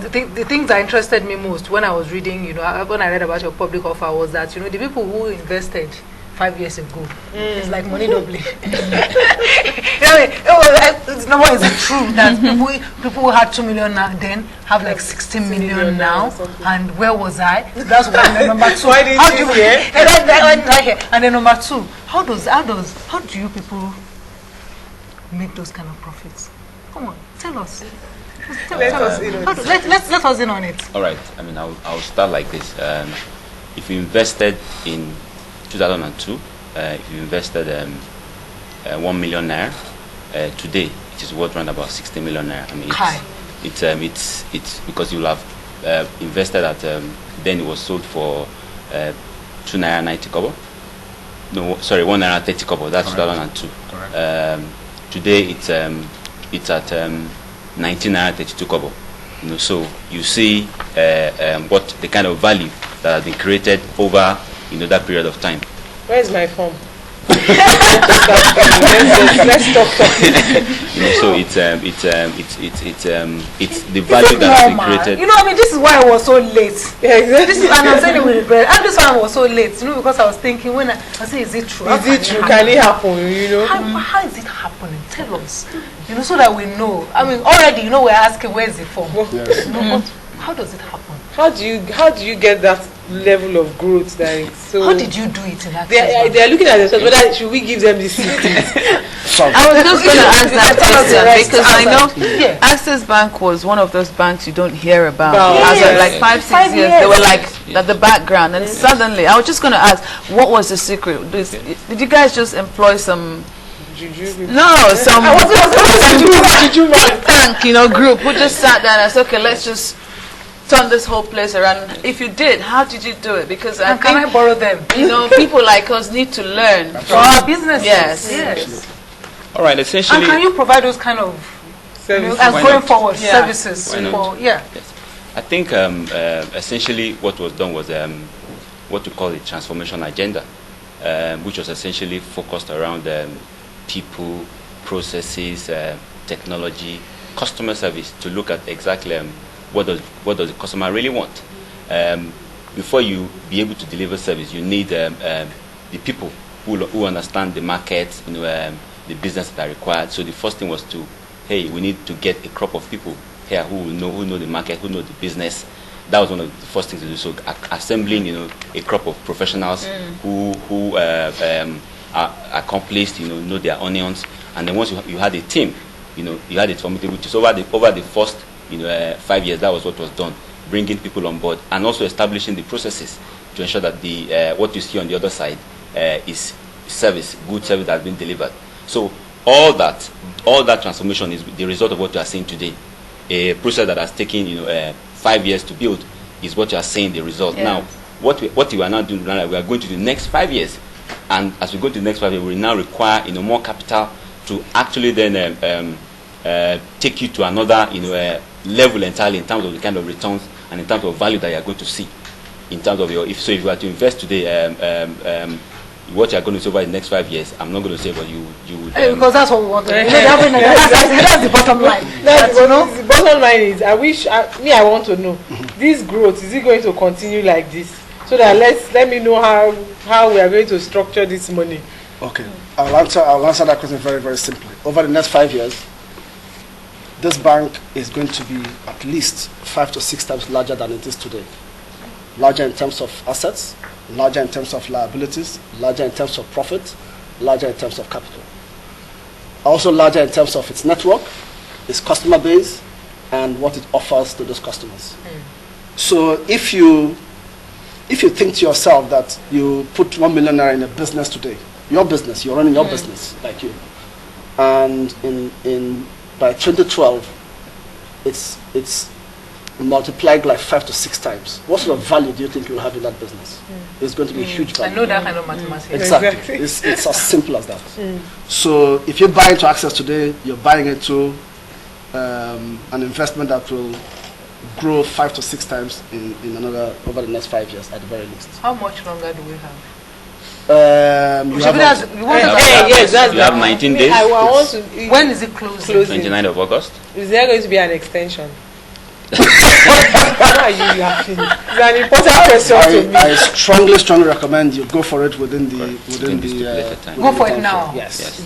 the things that interested me most when I was reading, when I read about your public offer was that, the people who invested 5 years ago, it's like money doubling. Number is it true that people who had 2 million now then have like 16 million now? And where was I? That's one. And number two, why did you hear? And then number two, how do you people make those kind of profits? Come on, tell us. Let us in on it. All right. I mean, I'll start like this. If you invested in 2002, if you invested 1 million naira, today it is worth around about 60 million naira. I mean, it's because you'll have invested at then it was sold for 2 naira 90 kobo. No, sorry, 1 naira 30 kobo. That's correct. 2002. Correct. Today it's at 19 naira 32 kobo. So you see what the kind of value that has been created over that period of time. Where's my phone? Let's talk. So it's the value that has been created. This is why I was so late. Yeah, exactly. This is and I'm saying it with regret. And this one was so late, because I was thinking when I say, is it true? Is it true? Can it happen? How is it happening? Tell us. So that we know. I mean, already, we're asking where is it from? Yes. But how does it happen? How do you get that level of growth that is so? How did you do it in that? They are looking at themselves. Whether should we give them the secret? I was just going to ask that question because I know Access Bank was one of those banks you don't hear about. As of like 5-6 years, they were like at the background, and suddenly I was just going to ask, what was the secret? Did you guys just employ some? No, some bank, group who just sat down and said, okay, let's just turn this whole place around. If you did, how did you do it? Because I think, can I borrow them? People like us need to learn from our business. Yes. All right, essentially. And can you provide those kind of services and going forward services? Yes. I think essentially what was done was what we call the transformation agenda, which was essentially focused around people, processes, technology, customer service, to look at exactly what does the customer really want. Before you be able to deliver service, you need the people who understand the market, the business that are required. So the first thing was we need to get a crop of people here who know the market, who know the business. That was one of the first things to do. So assembling, a crop of professionals who are accomplished, know their onions. And then once you had a team, you had it formidable. So over the first 5 years, that was what was done, bringing people on board and also establishing the processes to ensure that the what you see on the other side is good service that has been delivered. So all that transformation is the result of what you are seeing today. A process that has taken 5 years to build is what you are seeing the result. Now, what we are now doing now, we are going to the next 5 years, and as we go to the next 5 years, we will now require more capital to actually then take you to another level entirely in terms of the kind of returns and in terms of value that you are going to see. In terms of if you are to invest today, what you are going to see over the next 5 years, I'm not going to say, but you would. Because that's what we want to do. That's the bottom line. The bottom line is, I want to know, this growth, is it going to continue like this? So that let me know how we are going to structure this money. Okay, I'll answer that question very, very simply. Over the next 5 years, this bank is going to be at least 5 to 6 times larger than it is today. Larger in terms of assets, larger in terms of liabilities, larger in terms of profit, larger in terms of capital. Also larger in terms of its network, its customer base, and what it offers to those customers. So if you think to yourself that you put 1 million naira in a business today, your business, you're running your business like you, and by 2012, it's multiplied like 5 to 6 times. What sort of value do you think you'll have in that business? It's going to be a huge value. I know that kind of mathematics. Exactly. It's as simple as that. So if you buy into Access today, you're buying into an investment that will grow 5 to 6 times over the next 5 years at the very least. How much longer do we have? You have 19 days. When is it closing? 29th of August. Is there going to be an extension? are you laughing? It's an important question to me. I strongly recommend you go for it within the stipulated time. Go for it now. Yes.